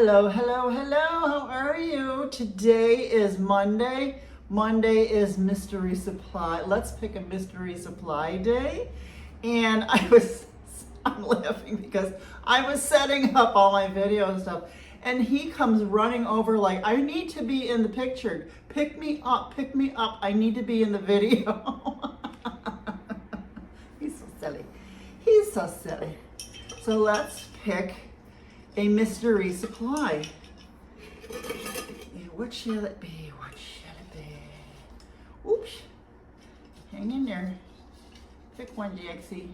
Hello, hello, hello. How are you? Today is Monday. Monday is mystery supply. Let's pick a mystery supply day. And I'm laughing because I was setting up all my video stuff and he comes running over like, I need to be in the picture. Pick me up, pick me up. I need to be in the video. He's so silly. He's so silly. So let's pick a mystery supply. What shall it be? What shall it be? Oops. Hang in there. Pick one, Jaxie.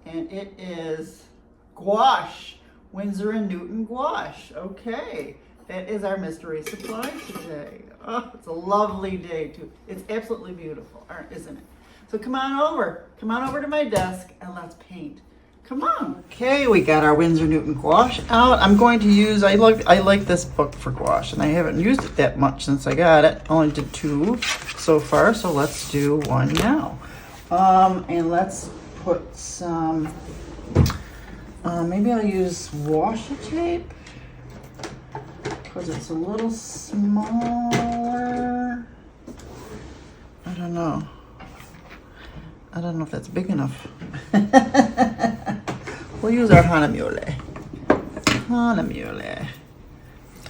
And it is gouache. Winsor Newton Gouache. Okay. That is our mystery supply today. Oh, it's a lovely day too. It's absolutely beautiful, isn't it? So come on over. Come on over to my desk and let's paint. Come on. Okay, we got our Winsor Newton Gouache out. I'm going to use, I like this book for gouache, and I haven't used it that much since I got it. Only did 2 so far, so let's do 1 now. And let's put some, maybe I'll use washi tape because it's a little smaller. I don't know if that's big enough. We'll use our Hanamule.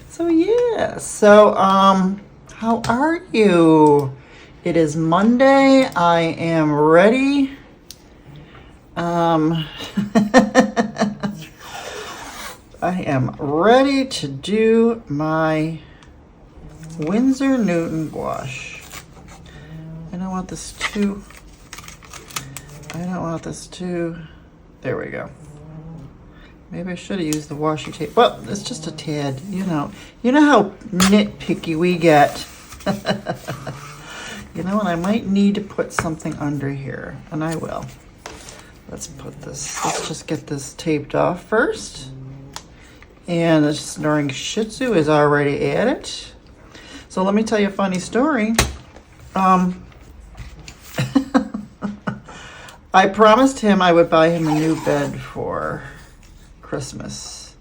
So yeah, so how are you? It is Monday. I am ready. I am ready to do my Winsor Newton Gouache. I don't want this too. There we go. Maybe I should have used the washi tape. Well, it's just a tad, you know. You know how nitpicky we get. You know, and I might need to put something under here, and I will. Let's just get this taped off first. And the snoring Shih Tzu is already at it. So let me tell you a funny story. I promised him I would buy him a new bed for Christmas,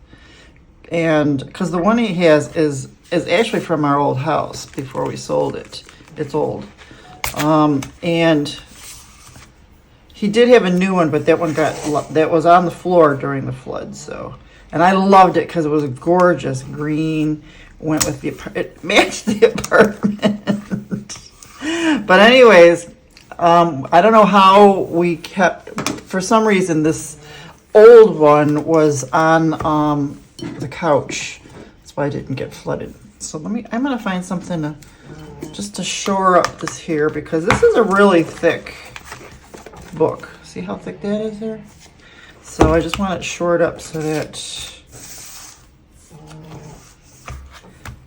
and because the one he has is actually from our old house before we sold it. It's old, and he did have a new one, but that was on the floor during the flood. So, and I loved it because it was gorgeous green. Went with it matched the apartment. But anyways, I don't know how we kept. For some reason, this old one was on the couch. That's why I didn't get flooded. So I'm gonna find something just to shore up this here, because this is a really thick book. See how thick that is there? So I just want it shored up so that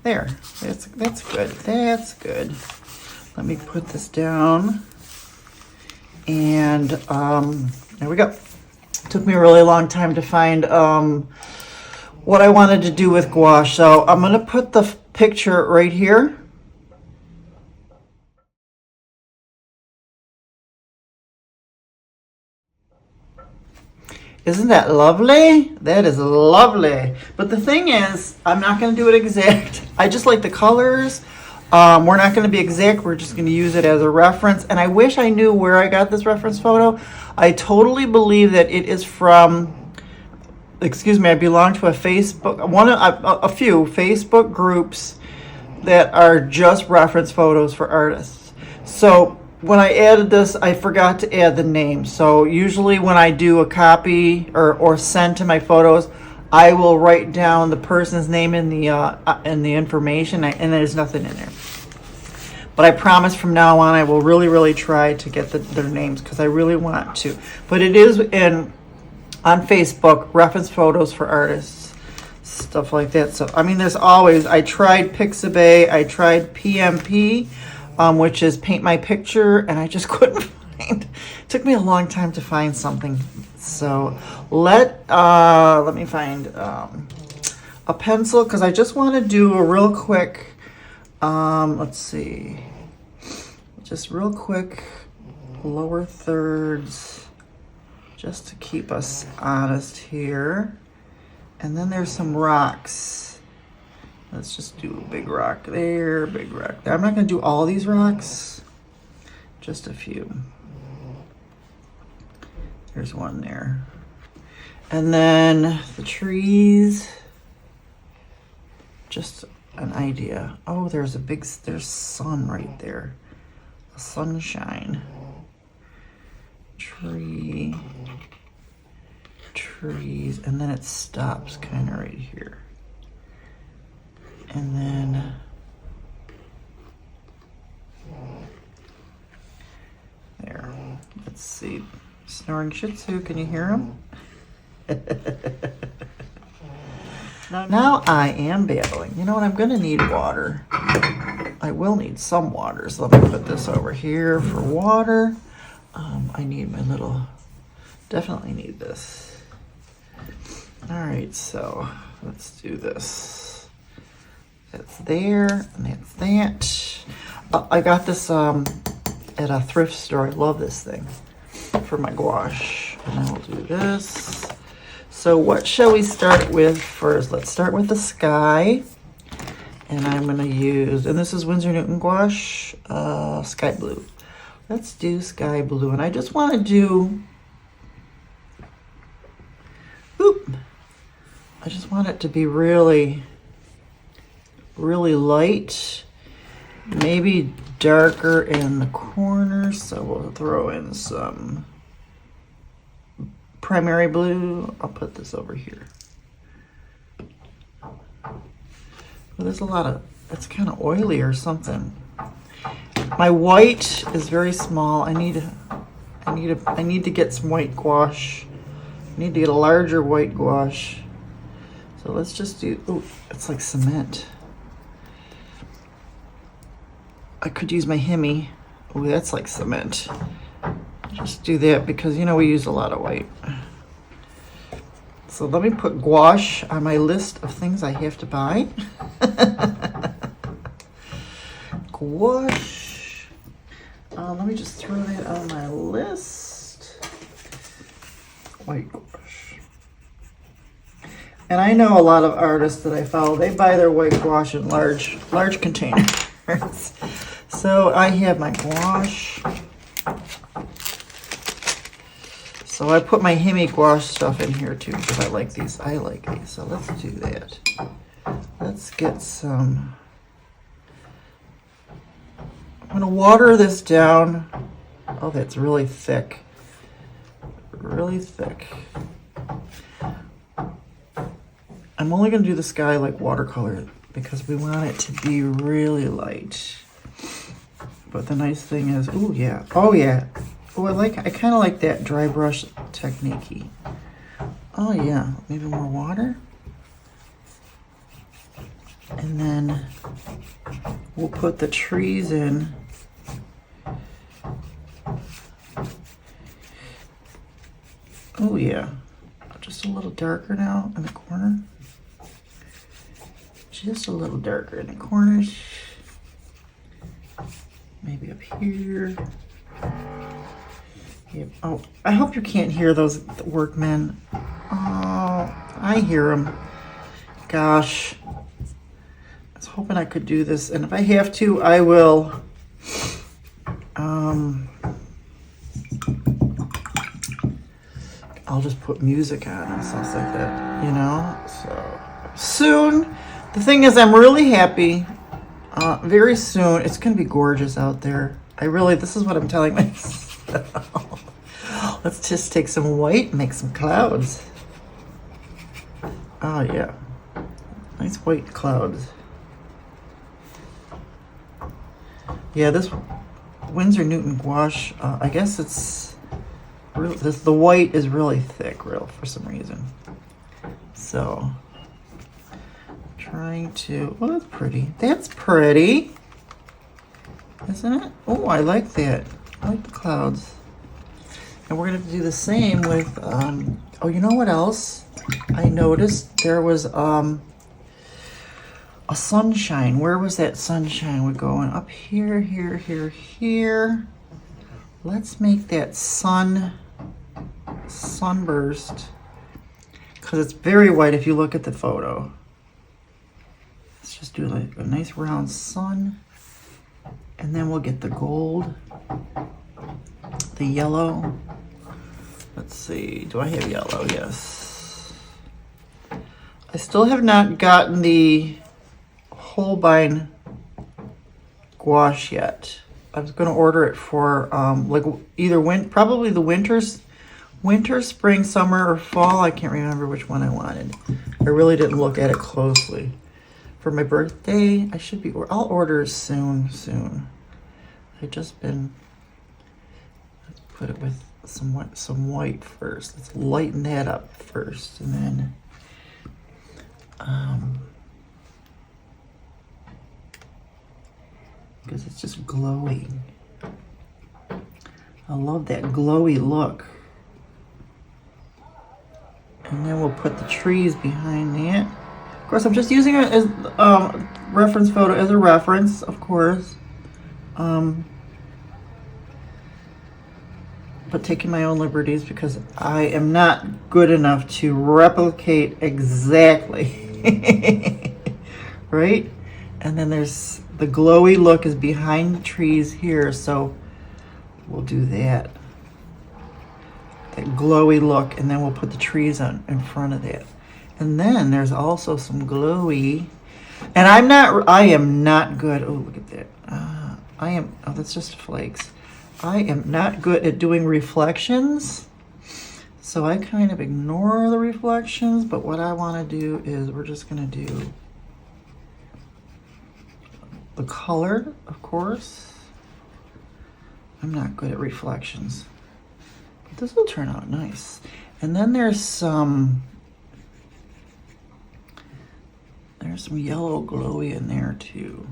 there. That's good. That's good. Let me put this down. And there we go. Took me a really long time to find what I wanted to do with gouache. So I'm going to put the picture right here. Isn't that lovely? That is lovely. But the thing is, I'm not going to do it exact. I just like the colors. We're not going to be exact. We're just going to use it as a reference. And I wish I knew where I got this reference photo. I totally believe that it is from, I belong to a few Facebook groups that are just reference photos for artists. So when I added this, I forgot to add the name. So usually when I do a copy or send to my photos, I will write down the person's name in the information, and there's nothing in there. But I promise from now on I will really, really try to get their names, because I really want to. But it is on Facebook, reference photos for artists, stuff like that. So I mean, there's always. I tried Pixabay, I tried PMP, which is Paint My Picture, and I just couldn't find. It took me a long time to find something. So let me find a pencil, because I just want to do a real quick, let's see, just real quick lower thirds, just to keep us honest here. And then there's some rocks. Let's just do a big rock there, big rock there. I'm not gonna do all these rocks, just a few. There's one there. And then the trees, just an idea. Oh, there's sun right there. Sunshine. Tree, trees, and then it stops kind of right here. And then there. Let's see. Snoring Shih Tzu, can you hear him? Now I am babbling. You know what? I'm going to need water. I will need some water. So let me put this over here for water. I need my little, definitely need this. All right, so let's do this. That's there, and that's that. I got this at a thrift store. I love this thing for my gouache. And I will do this. So what shall we start with first? Let's start with the sky. And I'm going to use, and this is Winsor Newton Gouache, Sky Blue. Let's do Sky Blue. And I just want to do, I just want it to be really, really light. Maybe darker in the corners. So we'll throw in some primary blue. I'll put this over here. Well, there's a lot of, it's kind of oily or something. My white is very small. I need to get some white gouache. I need to get a larger white gouache. So let's just do, oh, it's like cement. I could use my Hemi. Oh, that's like cement. Just do that because, you know, we use a lot of white. So let me put gouache on my list of things I have to buy. Gouache. Let me just throw that on my list. White gouache. And I know a lot of artists that I follow, they buy their white gouache in large containers. So I have my gouache. So I put my Hemi gouache stuff in here too because I like these. So let's do that. Let's get some. I'm going to water this down. Oh, that's really thick. Really thick. I'm only going to do the sky like watercolor because we want it to be really light. But the nice thing is, oh yeah. Oh I kind of like that dry brush technique. Oh yeah, maybe more water. And then we'll put the trees in. Oh yeah, just a little darker now in the corner. Just a little darker in the corners. Maybe up here. Yep. Oh, I hope you can't hear those workmen. Oh, I hear them. Gosh. I was hoping I could do this, and if I have to, I will. I'll just put music on and stuff like that, you know? So, soon. The thing is, I'm really happy. Very soon, it's going to be gorgeous out there. This is what I'm telling myself. Let's just take some white and make some clouds. Oh, yeah. Nice white clouds. Yeah, this Winsor Newton Gouache, I guess it's real. The white is really thick, for some reason. So, trying to. Oh, that's pretty. That's pretty, isn't it? Oh, I like that. I like the clouds. And we're gonna do the same with. Oh, you know what else? I noticed there was a sunshine. Where was that sunshine? We're going up here, here, here, here. Let's make that sunburst because it's very white if you look at the photo. Let's just do like a nice round sun. And then we'll get the gold, the yellow. Let's see, do I have yellow? Yes. I still have not gotten the Holbein gouache yet. I was going to order it for like either probably the winter, spring, summer, or fall. I can't remember which one I wanted. I really didn't look at it closely. For my birthday, I should be. I'll order soon. I've just been. Let's put it with some white first. Let's lighten that up first, and then. Because it's just glowing. I love that glowy look. And then we'll put the trees behind that. Of course, I'm just using it as reference photo as a reference, of course. But taking my own liberties because I am not good enough to replicate exactly. Right? And then there's the glowy look is behind the trees here, so we'll do that. That glowy look, and then we'll put the trees on in front of that. And then there's also some glowy, and I am not good. Oh, look at that. Oh, that's just flakes. I am not good at doing reflections, so I kind of ignore the reflections, but what I want to do is we're just going to do the color, of course. I'm not good at reflections. But this will turn out nice. And then there's some yellow glowy in there too.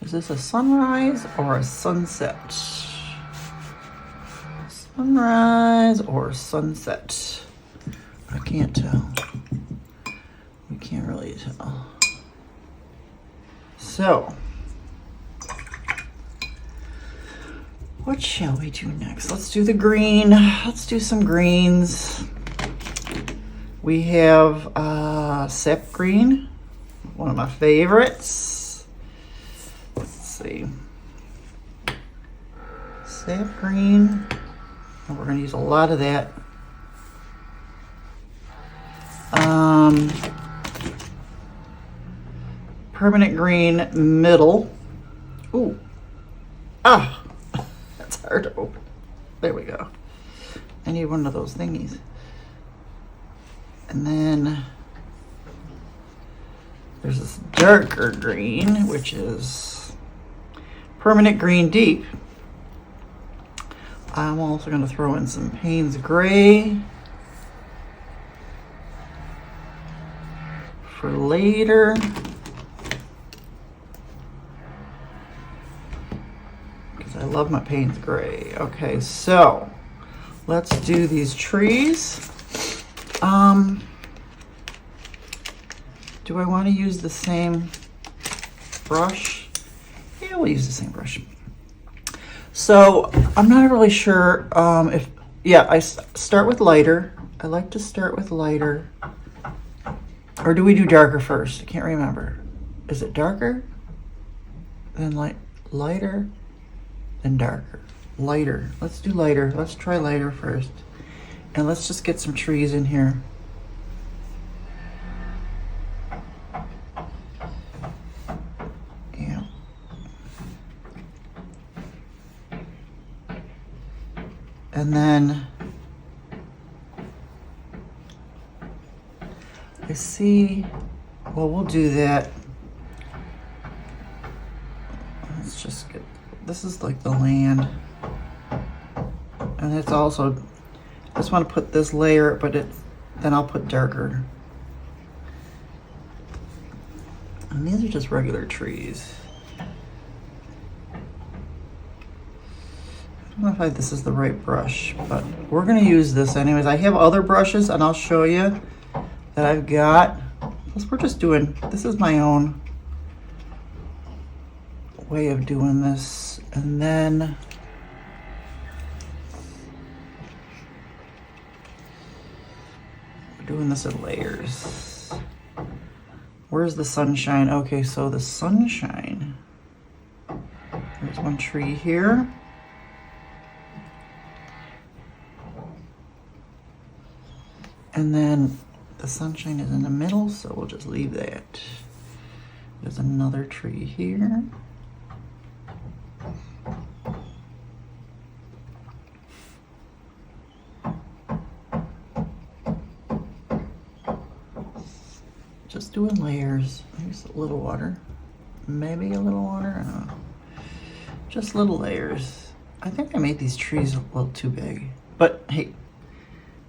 Is this a sunrise or a sunset? Sunrise or sunset? I can't tell. We can't really tell. So, what shall we do next? Let's do the green. Let's do some greens. We have sap green, one of my favorites. Let's see. Sap green. And we're going to use a lot of that. Permanent green middle. Ooh. Ah, that's hard to open. There we go. I need one of those thingies. And then there's this darker green, which is permanent green deep. I'm also going to throw in some Payne's gray for later. Because I love my Payne's gray. Okay, so let's do these trees. Do I want to use the same brush? Yeah, we'll use the same brush. So I'm not really sure I start with lighter. I like to start with lighter. Or do we do darker first? I can't remember. Is it darker? Then lighter, then darker. Lighter. Let's do lighter. Let's try lighter first. And let's just get some trees in here. Yeah. And then I see, well, we'll do that. Let's just get, this is like the land. And it's also, I just want to put this layer, but then I'll put darker. And these are just regular trees. I don't know if this is the right brush, but we're going to use this anyways. I have other brushes, and I'll show you that I've got. Plus, we're just doing, this is my own way of doing this. And then doing this in layers. Where's the sunshine? Okay, so the sunshine. There's one tree here. And then the sunshine is in the middle, so we'll just leave that. There's another tree here. Just doing layers. Maybe a little water. Maybe a little water. I don't know. Just little layers. I think I made these trees a little too big. But hey,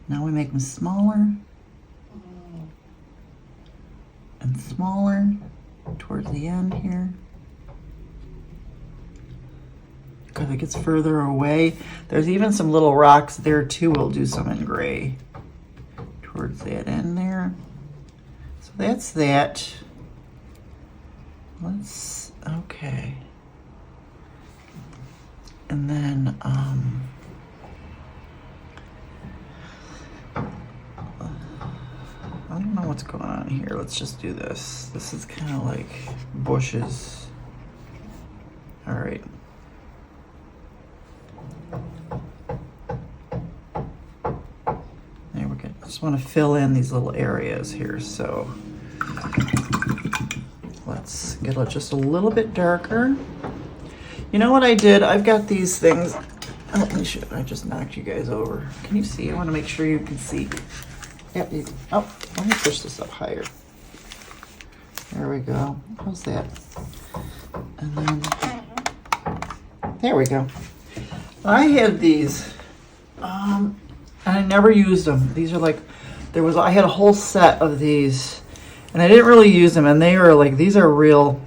now we make them smaller and smaller towards the end here. Because it gets further away. There's even some little rocks there too. We'll do some in gray towards that end there. So that's that. Okay. And then, I don't know what's going on here. Let's just do this. This is kind of like bushes. All right. There we go. I just want to fill in these little areas here. So let's get it just a little bit darker. You know what I did? I've got these things. Let me show. I just knocked you guys over. Can you see? I want to make sure you can see. Yep. Oh, let me push this up higher. There we go. How's that? And then there we go. I had these, and I never used them. These are like, I had a whole set of these, and I didn't really use them. And they were like, these are real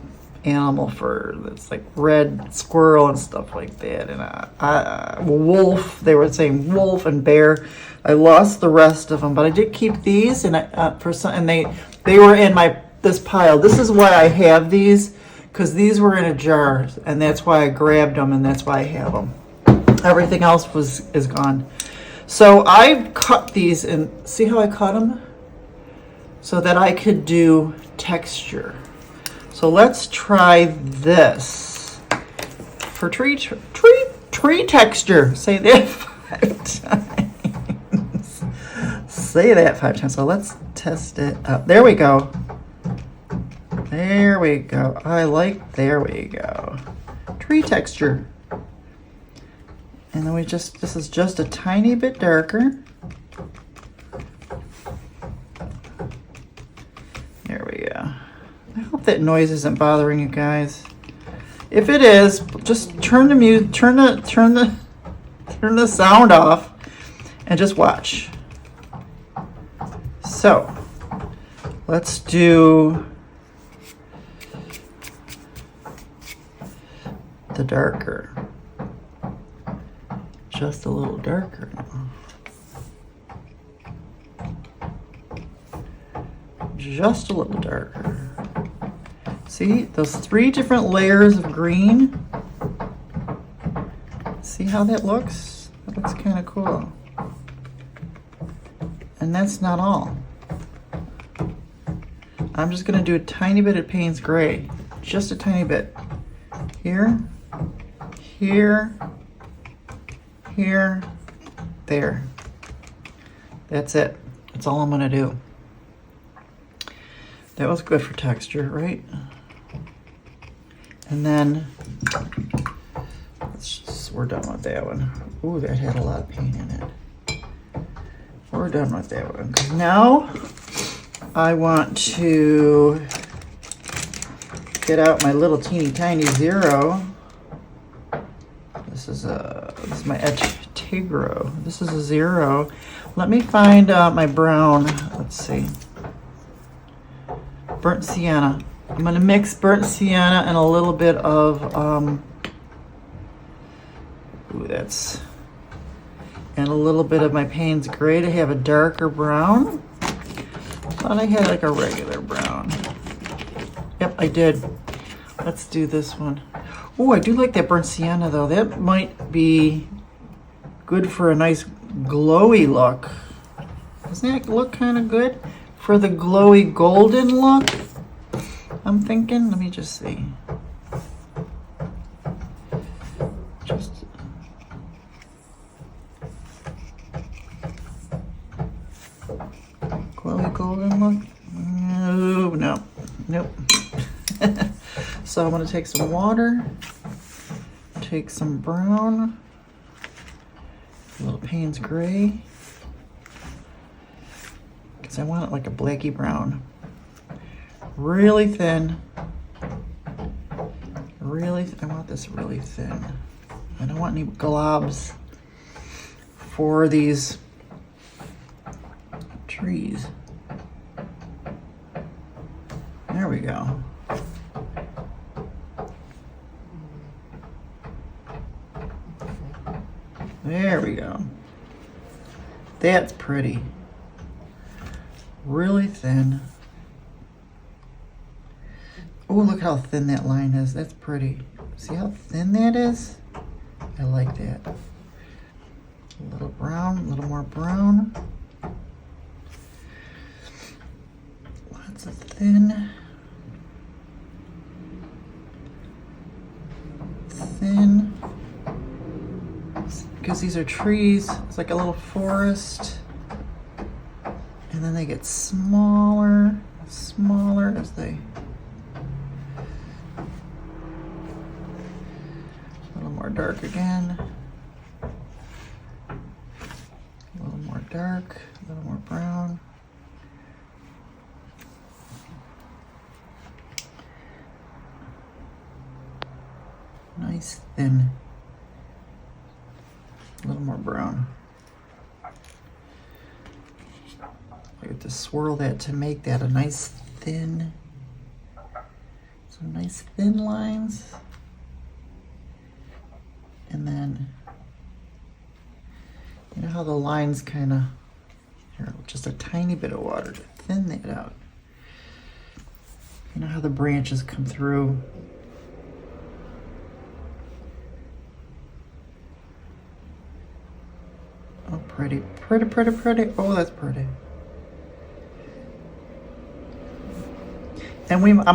animal fur. It's like red squirrel and stuff like that, and wolf. They were saying wolf and bear. I lost the rest of them, but I did keep these, and they were in this pile. This is why I have these, because these were in a jar, and that's why I grabbed them, and that's why I have them. Everything else is gone. So I cut these, and see how I cut them, so that I could do texture. So let's try this for tree texture. Say that 5 times. Say that 5 times. So let's test it up. There we go. There we go. There we go. Tree texture. And then this is just a tiny bit darker. There we go. I hope that noise isn't bothering you guys. If it is, just turn the sound off and just watch. So, let's do the darker. Just a little darker now. Just a little darker. See those 3 different layers of green? See how that looks? That looks kind of cool. And that's not all. I'm just going to do a tiny bit of Payne's Gray. Just a tiny bit. Here, here, here, there. That's it. That's all I'm going to do. That was good for texture, right? And then we're done with that one. Ooh, that had a lot of paint in it. We're done with that one. Now I want to get out my little teeny tiny zero. This is my Artegra. This is a 0. Let me find my brown. Let's see. Burnt sienna. I'm going to mix burnt sienna and a little bit of, and a little bit of my Payne's Gray to have a darker brown. Thought I had like a regular brown. Yep, I did. Let's do this one. Oh, I do like that burnt sienna though. That might be good for a nice glowy look. Doesn't that look kind of good for the glowy golden look? I'm thinking, let me just see. Just glowy golden look. No, nope. So I'm gonna take some water, take some brown, a little Payne's gray, because I want it like a blacky brown. Really thin. I want this really thin. I don't want any globs for these trees. There we go. There we go. That's pretty. Really thin. Oh, look how thin that line is. That's pretty. See how thin that is? I like that. A little brown, a little more brown. Lots of thin. Thin. Because these are trees, it's like a little forest. And then they get smaller, smaller as they... A little more dark again. A little more dark, a little more brown. Nice thin. A little more brown. I have to swirl that to make that a nice thin, some nice thin lines. And then, you know how the lines kind of, here, just a tiny bit of water to thin that out. You know how the branches come through. Oh, pretty, pretty, pretty, pretty. Oh, that's pretty. And I'm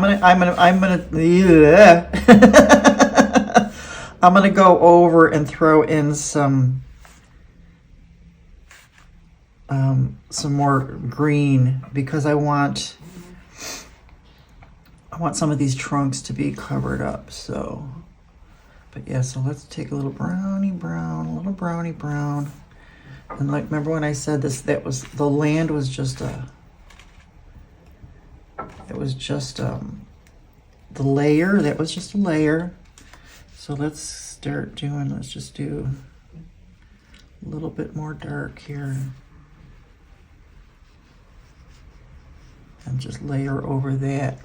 gonna go over and throw in some more green, because I want some of these trunks to be covered up. So, but yeah, so let's take a little brownie brown, a little brownie brown. And like, remember when I said this, that was, the land was just a, it was just the layer, that was just a layer. So let's start doing, let's just do a little bit more dark here. And just layer over that.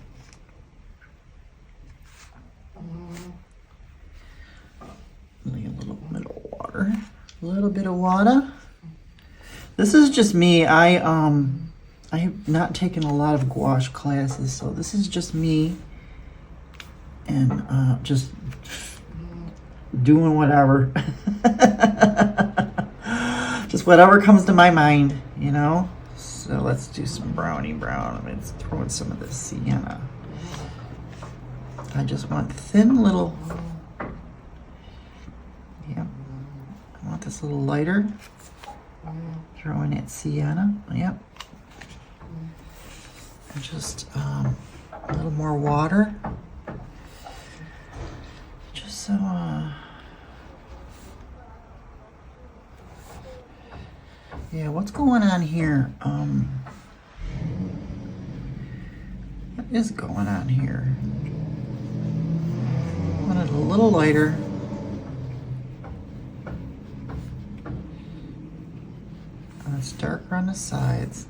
Lay a little bit of water, a little bit of water. This is just me. I have not taken a lot of gouache classes, so this is just me, and just doing whatever. Just whatever comes to my mind, you know? So let's do some brownie brown. I'm just throwing some of this sienna. I just want thin little, yeah. I want this a little lighter. Throw in that sienna, yep. And just a little more water. Just so, yeah, what's going on here? What is going on here? I want it a little lighter. And it's darker on the sides.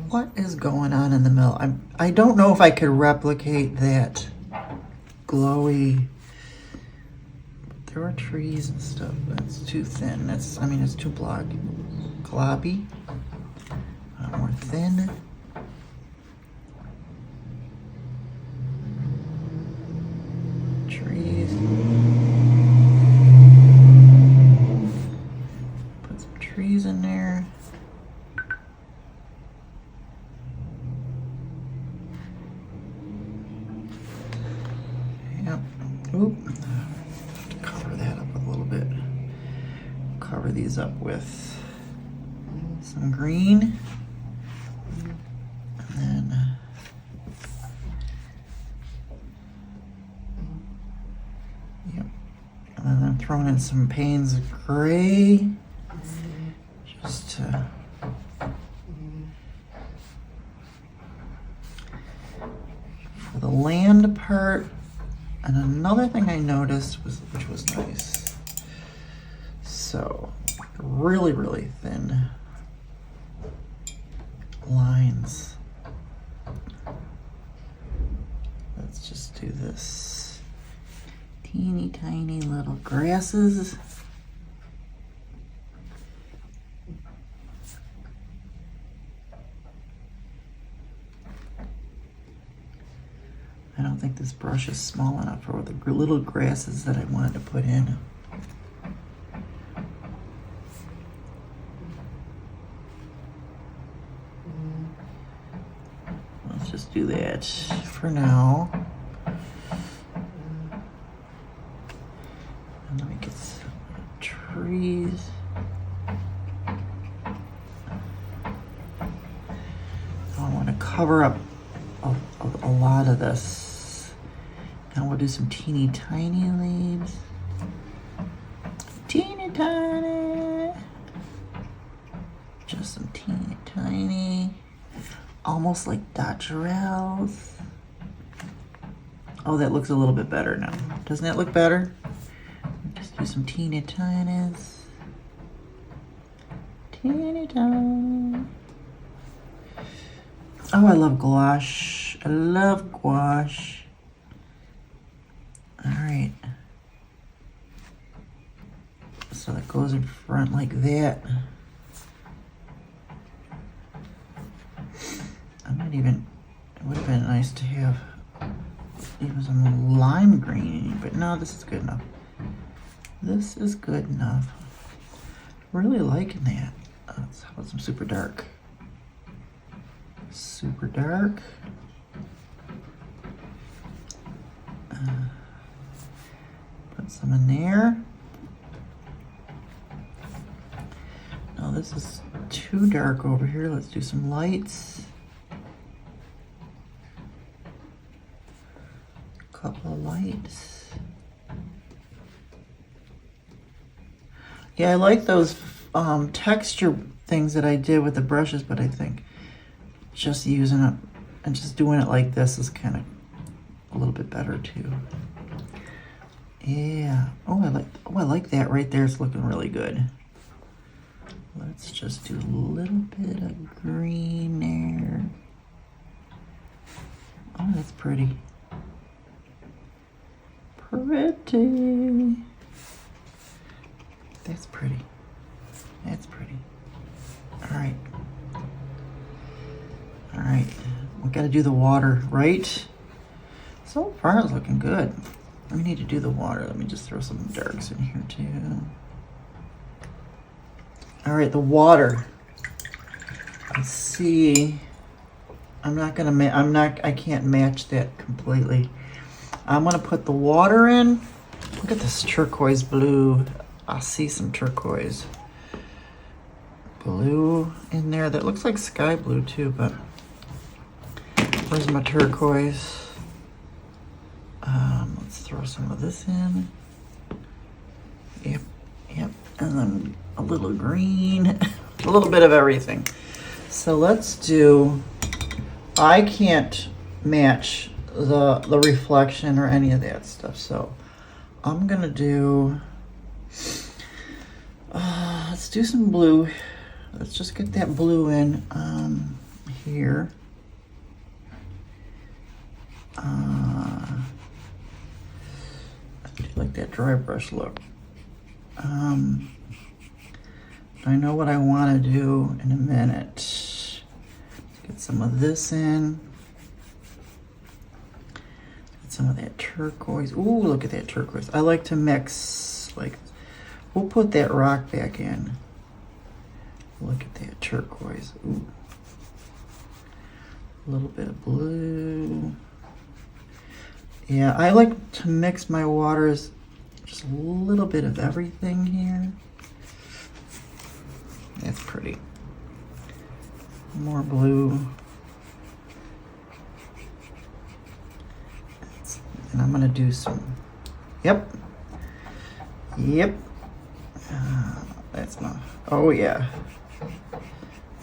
What is going on in the middle? I don't know if I could replicate that glowy. There are trees and stuff. That's too thin. That's, I mean, it's too globby. More thin. Trees. Put some trees in there. cover these up with some green. And then yep. And then I'm throwing in some Payne's gray just to for the land part. And another thing I noticed was, which was nice, so really, really thin lines. Let's just do this. Teeny tiny little grasses. I don't think this brush is small enough for the little grasses that I wanted to put in. Let's just do that for now. And let me get some trees. I want to cover up a lot of this. Now we'll do some teeny tiny leaves. Teeny tiny. Just some teeny tiny. Almost like dodgerels. Oh, that looks a little bit better now. Doesn't that look better? Just do some teeny tinies. Teeny tiny. Oh, I love gouache. I love gouache. All right. So it goes in front like that. I might even, it would have been nice to have even some lime green, but no, this is good enough. This is good enough. Really liking that. Let's have some super dark. Super dark. Put some in there. Now this is too dark over here. Let's do some lights. A couple of lights. Yeah, I like those texture things that I did with the brushes, but I think just using it and just doing it like this is kind of a little bit better too. Yeah. Oh, I like that right there. It's looking really good. Let's just do a little bit of green there. Oh, that's pretty. Pretty. That's pretty. That's pretty. All right. All right. We got to do the water, right? So far, it's looking good. We need to do the water. Let me just throw some darks in here too. All right, the water. Let's see. I can't match that completely. I'm gonna put the water in. Look at this turquoise blue. I see some turquoise blue in there. That looks like sky blue too, but where's my turquoise? Let's throw some of this in. Yep, yep. And then a little green, a little bit of everything. So let's do, I can't match the reflection or any of that stuff. So I'm gonna do, let's do some blue. Let's just get that blue in here. I do like that dry brush look. I know what I want to do in a minute. Let's get some of this in. Get some of that turquoise. Ooh, look at that turquoise. I like to mix, like, we'll put that rock back in. Look at that turquoise. Ooh. A little bit of blue. Yeah, I like to mix my waters, just a little bit of everything here. pretty. More blue. And I'm gonna do some, yep. That's my, oh yeah.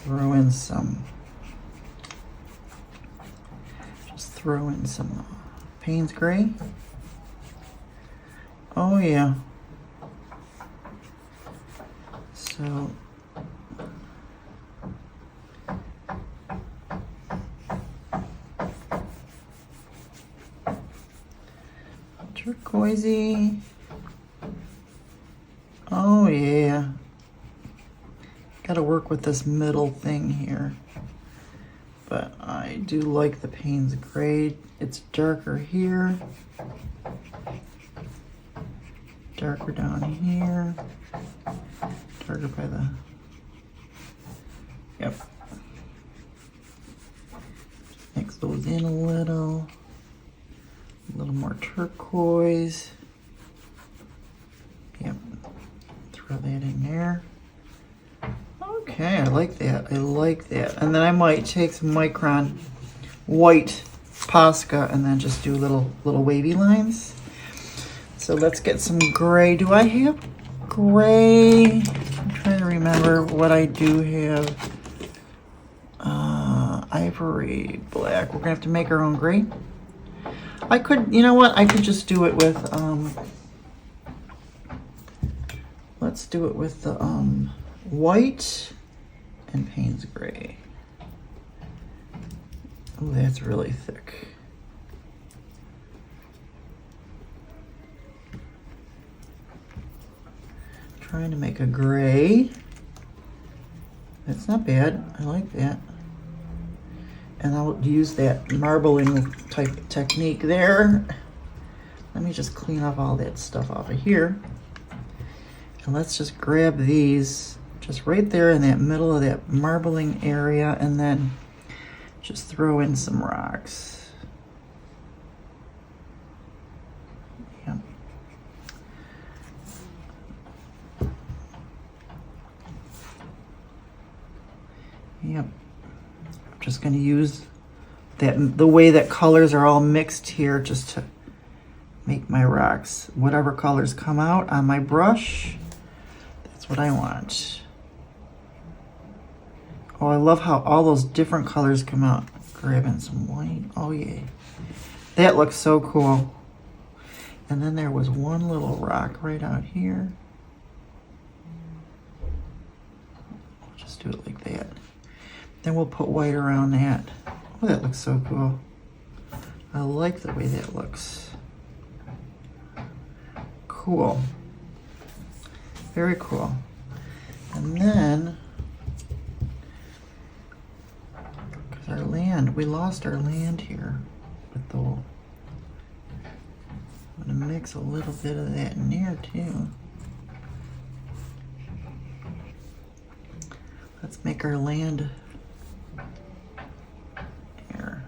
Throw in some, just throw in some Payne's Gray. Oh yeah. So turquoisey. Oh yeah. Gotta work with this middle thing here. But I do like the Payne's Gray. It's darker here. Darker down here. Darker by the, yep. Mix those in a little more turquoise. Yep, throw that in there. Okay, I like that, I like that. And then I might take some Micron white Posca and then just do little wavy lines. So let's get some gray. Do I have gray? I'm trying to remember what I do have. Ivory black. We're gonna have to make our own gray. I could, you know what? I could just do it with, let's do it with the white and Payne's Gray. Oh, that's really thick. Trying to make a gray. That's not bad. I like that. And I'll use that marbling type technique there. Let me just clean up all that stuff off of here. And let's just grab these just right there in that middle of that marbling area and then just throw in some rocks. Yep. Yep. I'm just going to use the way that colors are all mixed here just to make my rocks. Whatever colors come out on my brush, that's what I want. Oh, I love how all those different colors come out. Grabbing some white. Oh yeah. That looks so cool. And then there was one little rock right out here. I'll just do it like that. Then we'll put white around that. Oh, that looks so cool. I like the way that looks. Cool. Very cool. And then, because our land, we lost our land here with the, I'm gonna mix a little bit of that in there too. Let's make our land here.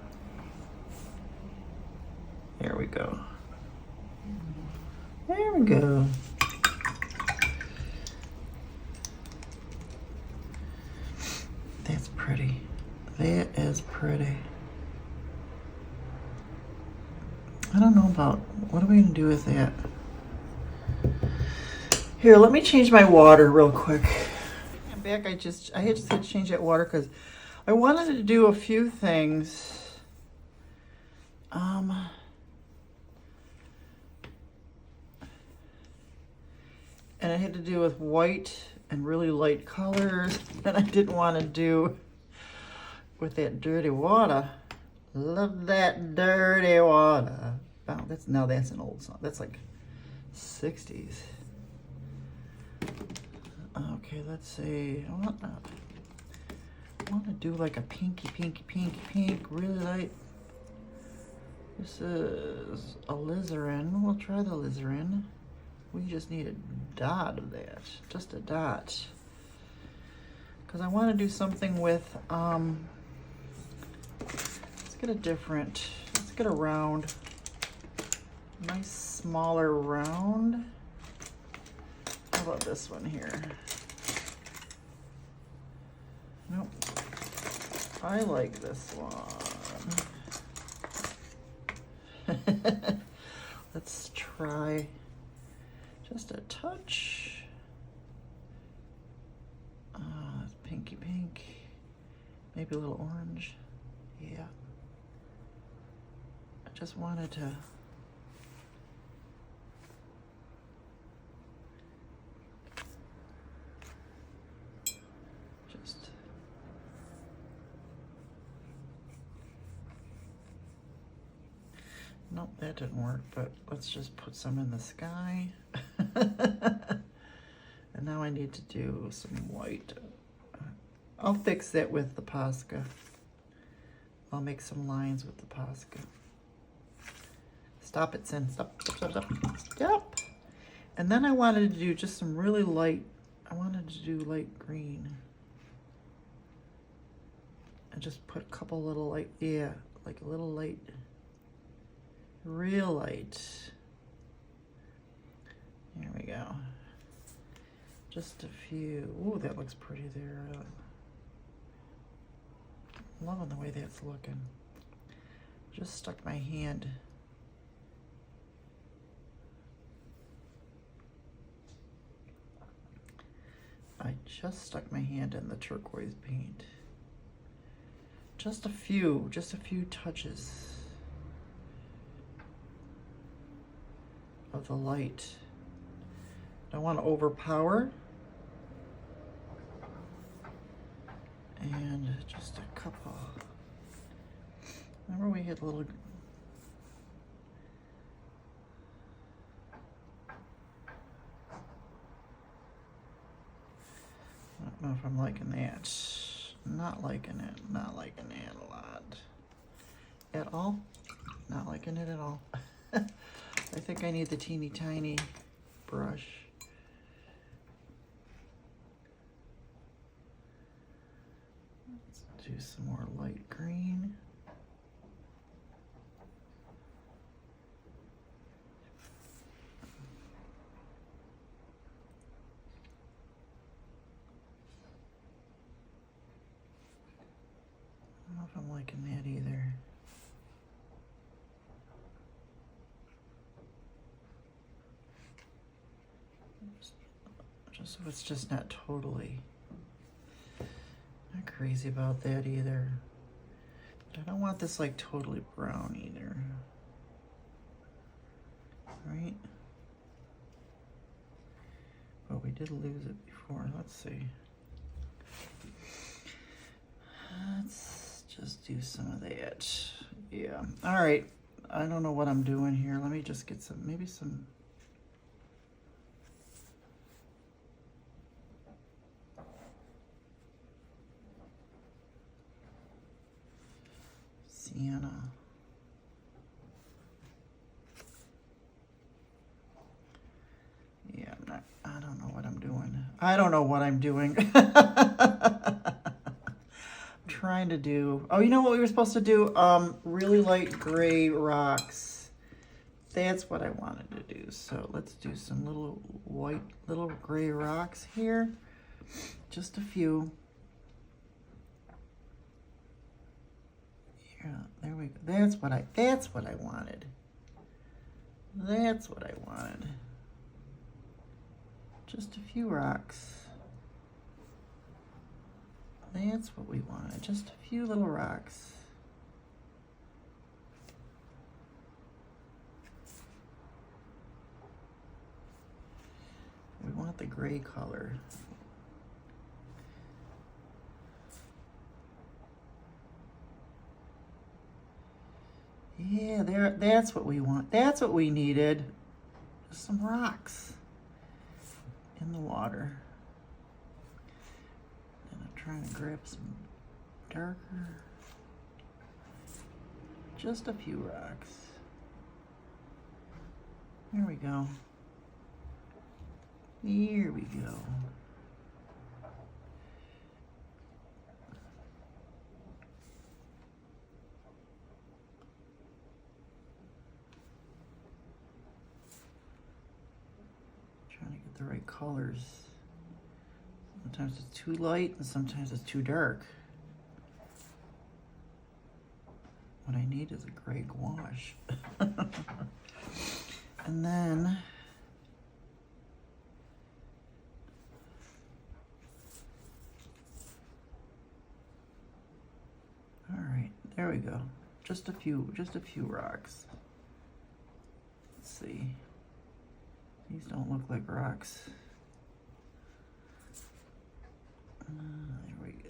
There we go. There we go. That's pretty. That is pretty. I don't know about, what are we gonna do with that? Here, let me change my water real quick. I'm back. I just had to change that water because I wanted to do a few things. And it had to do with white and really light colors that I didn't want to do with that dirty water. Love that dirty water. Wow, that's an old song. That's like 60s. Okay, let's see. I want to do like a pinky, really light. This is alizarin. We'll try the alizarin. We just need a dot of that, just a dot. Because I want to do something with, let's get a round, nice smaller round. How about this one here? I like this one. Let's try just a touch. It's pinky pink. Maybe a little orange. Yeah. I just wanted to nope, that didn't work, but let's just put some in the sky. And now I need to do some white. I'll fix that with the Posca. I'll make some lines with the Posca. Stop it, Sin. Stop, stop, stop, stop. Stop. And then I wanted to do just some really light, I wanted to do light green. And just put a couple little light, yeah, like a little light. Real light. There we go. Just a few. Ooh, that looks pretty there. Loving the way that's looking. Just stuck my hand. I just stuck my hand in the turquoise paint. Just a few touches of the light. Don't want to overpower. And just a couple. Remember we had little, I don't know if I'm liking that. Not liking it, not liking it a lot. At all? Not liking it at all. I think I need the teeny tiny brush. Let's do some more light green. I don't know if I'm liking that either. Just so it's just not totally, not crazy about that either. But I don't want this like totally brown either. Right? But we did lose it before. Let's see. Let's just do some of that. Yeah. All right. I don't know what I'm doing here. Let me just get some, maybe some. Sienna. Yeah, I don't know what I'm doing. I don't know what I'm doing. I'm trying to do, oh, you know what we were supposed to do? Really light gray rocks. That's what I wanted to do. So let's do some little white, little gray rocks here. Just a few. Yeah, there we go. That's what I wanted. That's what I wanted. Just a few rocks. That's what we wanted. Just a few little rocks. We want the gray color. Yeah, there. That's what we want. That's what we needed. Just some rocks in the water. And I'm trying to grab some darker. Just a few rocks. There we go. Here we go. Trying to get the right colors. Sometimes it's too light and sometimes it's too dark. What I need is a gray gouache. And then all right, there we go. Just a few rocks. Let's see. These don't look like rocks.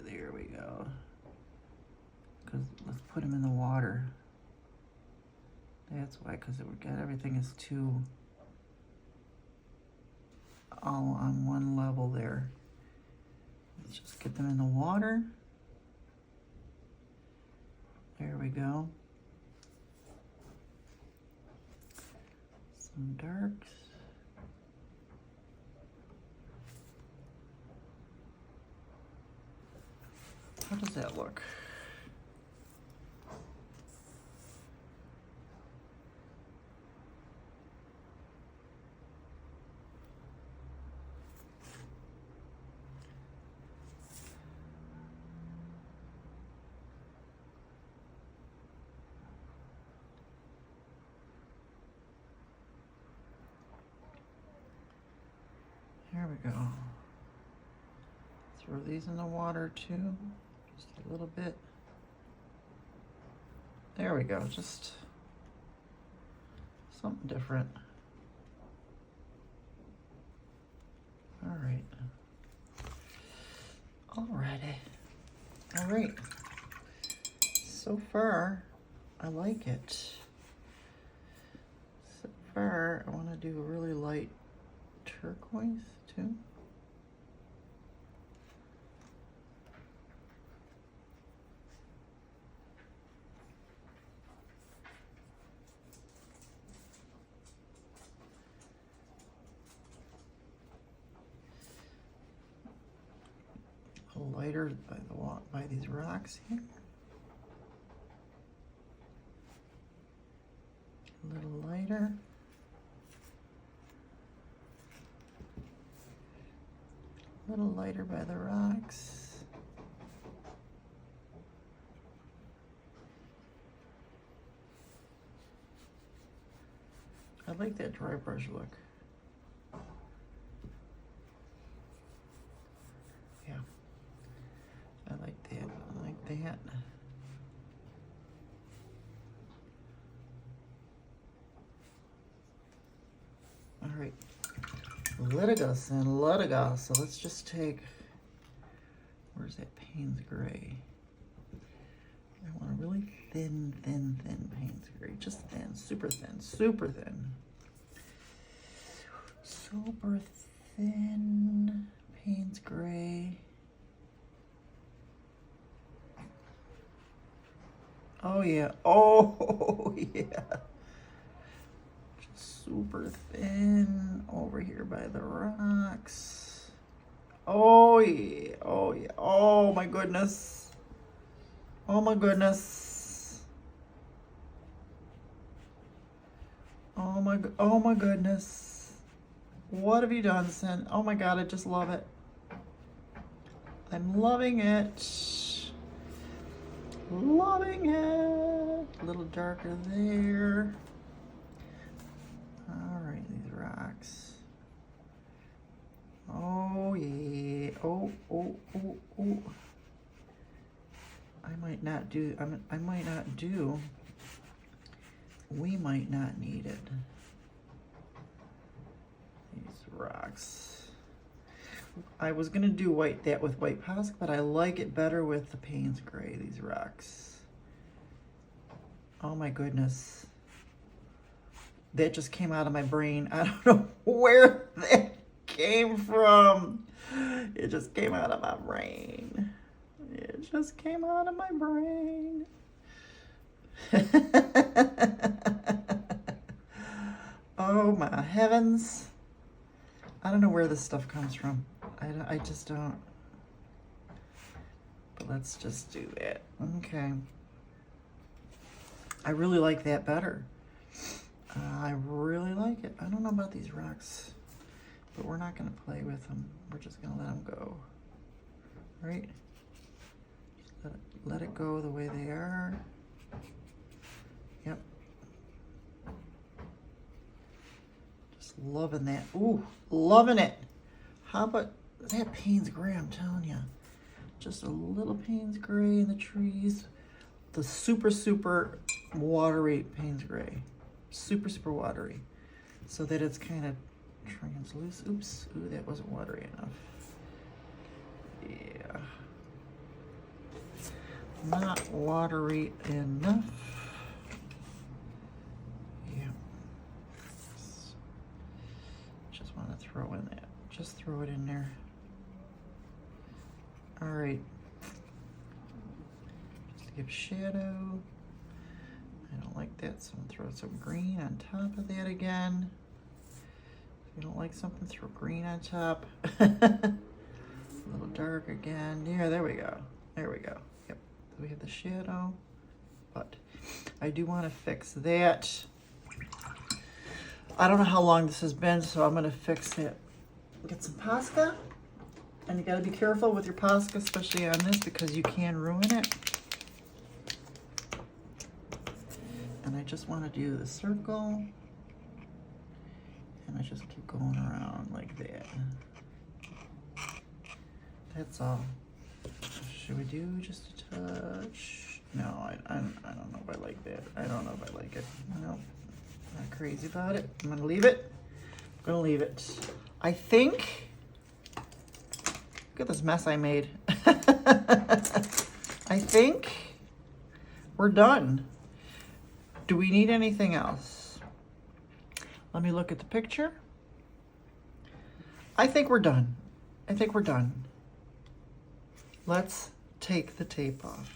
There we go. Because let's put them in the water. That's why, because everything is too all on one level there. Let's just get them in the water. There we go. Some darks. How does that look? There we go. Throw these in the water too, just a little bit. There we go, just something different. All right. Alrighty. All right. So far, I like it. So far, I want to do a really light turquoise too. A little lighter by these rocks here. A little lighter. A little lighter by the rocks. I like that dry brush look. Yeah, I like that. I like that. All right. Let it go, son. Let it go. So let's just take, where's that Payne's Gray? I want a really thin Payne's Gray. Just thin, super thin, super thin. Super thin Payne's Gray. Oh yeah, oh yeah. Super thin over here by the rocks. Oh yeah, oh yeah, oh my goodness. Oh my goodness. Oh my goodness. What have you done, Sin? Oh my God, I just love it. I'm loving it. Loving it. A little darker there. All right, these rocks. Oh yeah. Oh. I might not do. We might not need it. These rocks. I was gonna do that with white Posca, but I like it better with the Payne's Gray. These rocks. Oh my goodness. That just came out of my brain. I don't know where that came from. It just came out of my brain. It just came out of my brain. Oh my heavens. I don't know where this stuff comes from. I just don't. But let's just do it. Okay. I really like that better. I really like it. I don't know about these rocks, but we're not going to play with them. We're just going to let them go. Right? Let it go the way they are. loving that. Ooh, loving it. How about that Payne's Gray, I'm telling you. Just a little Payne's Gray in the trees. The super, super watery Payne's Gray. Super, super watery. So that it's kind of translucent. Oops, ooh, that wasn't watery enough. Yeah. Not watery enough. Yeah. Just want to throw in that. Just throw it in there. All right. Just to give shadow. I don't like that, so I'm gonna throw some green on top of that again. If you don't like something, throw green on top. A little dark again. Yeah, there we go. There we go. Yep. We have the shadow, but I do want to fix that. I don't know how long this has been, so I'm gonna fix it. Get some Posca, and you gotta be careful with your Posca, especially on this, because you can ruin it. And I just want to do the circle, and I just keep going around like that. That's all. Should we do just a touch? No, I don't know if I like that. I don't know if I like it. No, not crazy about it. I'm gonna leave it. I'm gonna leave it. I think. Look at this mess I made. I think we're done. Do we need anything else? Let me look at the picture. I think we're done. I think we're done. Let's take the tape off.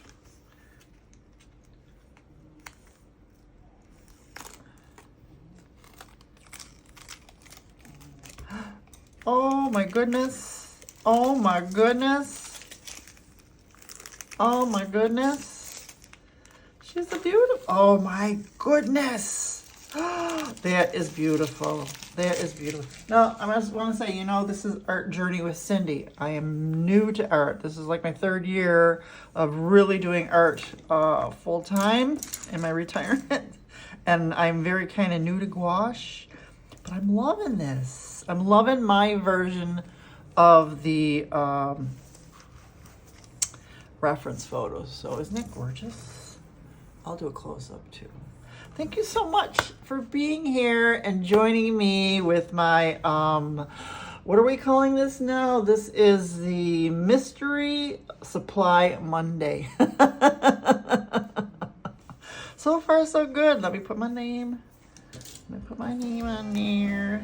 Oh my goodness. Oh my goodness. Oh my goodness. She's a beautiful, oh my goodness. That is beautiful. That is beautiful. No, I just want to say, you know, this is Art Journey with Cindy. I am new to art. This is like my 3rd year of really doing art full time in my retirement. And I'm very kind of new to gouache, but I'm loving this. I'm loving my version of the reference photos. So isn't it gorgeous? I'll do a close-up too. Thank you so much for being here and joining me with my, what are we calling this now? This is the Mystery Supply Monday. So far, so good. Let me put my name. Let me put my name on there.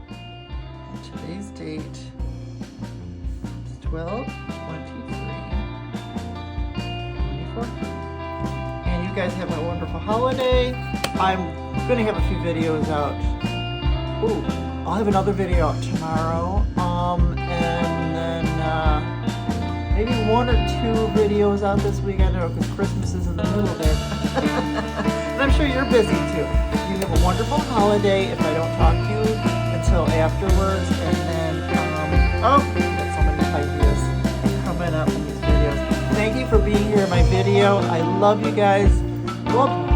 And today's date is 12/23/24. And you guys have a wonderful holiday. I'm gonna have a few videos out. Ooh, I'll have another video out tomorrow. And then maybe 1 or 2 videos out this week. I don't know, because Christmas is in the middle there. And I'm sure you're busy too. You have a wonderful holiday if I don't talk to you until afterwards. And then, oh, got so many ideas coming up in these videos. Thank you for being here in my video. I love you guys. Love